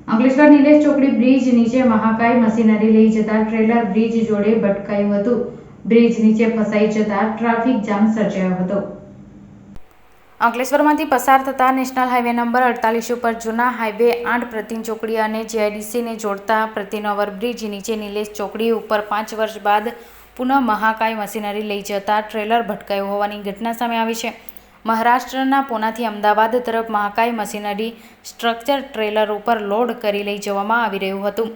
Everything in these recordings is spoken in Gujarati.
અંકલેશ્વર નિલેશ ચોકડી બ્રિજ નીચે મહાકાય મશીનરી લઈ જતા ટ્રેલર બ્રિજ જોડે ભટકાયું હતું. બ્રિજ નીચે ફસાઈ જતા ટ્રાફિક જામ સર્જાયો હતો. અંકલેશ્વરમાંથી પસાર થતા નેશનલ હાઈવે નંબર 48 ઉપર જૂના હાઈવે 8 પ્રતિન ચોકડી અને જીઆઈડીસીને જોડતા પ્રતિન ઓવરબ્રિજ નીચે નિલેશ ચોકડી ઉપર 5 વર્ષ બાદ પુનઃ મહાકાય મશીનરી લઈ જતા ટ્રેલર ભટકાયું હોવાની ઘટના સામે આવી છે. મહારાષ્ટ્રના પૂનાથી અમદાવાદ તરફ મહાકાય મશીનરી સ્ટ્રક્ચર ટ્રેલર ઉપર લોડ કરી લઈ જવામાં આવી રહ્યું હતું,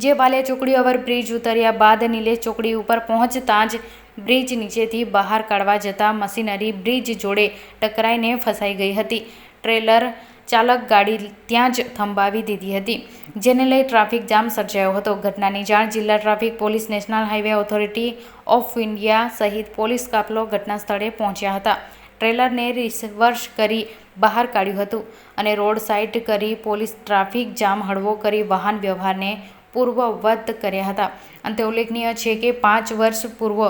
જે બાલિયા ચોકડી ઓવરબ્રિજ ઉતર્યા બાદ નિલેશ ચોકડી ઉપર પહોંચતા જ બ્રિજ નીચેથી બહાર કાઢવા જતા મશીનરી બ્રિજ જોડે ટકરાઈને ફસાઈ ગઈ હતી. ટ્રેલર ચાલક ગાડી ત્યાં જ થંભાવી દીધી હતી, જેને લઈ ટ્રાફિક જામ સર્જાયો હતો. ઘટનાની જાણ જિલ્લા traffic police, national highway authority of India સહિત પોલીસ કાફલો ઘટના સ્થળે પહોંચ્યા હતા. ટ્રેલરને રિવર્સ કરી બહાર કાઢ્યું હતું અને રોડ સાઇડ કરી પોલીસ ટ્રાફિક જામ હળવો કરી વાહન વ્યવહારને પૂર્વવત કર્યા હતા. અંતે ઉલ્લેખનીય છે કે 5 વર્ષ પૂર્વ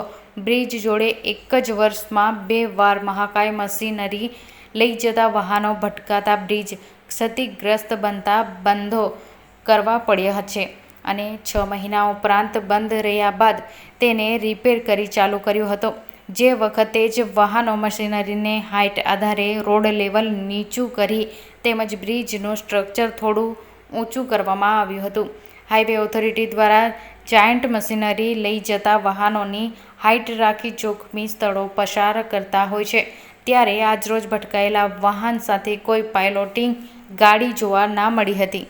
બ્રિજ જોડે એક જ વર્ષમાં 2 વાર મહાકાય મશીનરી લઈ જતા વાહનો ભટકાતા બ્રિજ ક્ષતિગ્રસ્ત બનતા બંધો કરવા પડ્યા છે અને 6 મહિના ઉપરાંત બંધ રહ્યા બાદ તેને રિપેર કરી ચાલુ કર્યો હતો. જે વખતે જ વાહનો મશીનરીને હાઇટ આધારે રોડ લેવલ નીચું કરી તેમજ બ્રિજનું સ્ટ્રક્ચર થોડું ઊંચું કરવામાં આવ્યું હતું. હાઈવે ઓથોરિટી દ્વારા જાયન્ટ મશીનરી લઈ જતા વાહનોની હાઇટ રાખી જોખમી સ્થળો પસાર કરતા હોય છે, ત્યારે આજરોજ ભટકાયેલા વાહન સાથે કોઈ પાઇલોટિંગ ગાડી જોવા ના મળી હતી.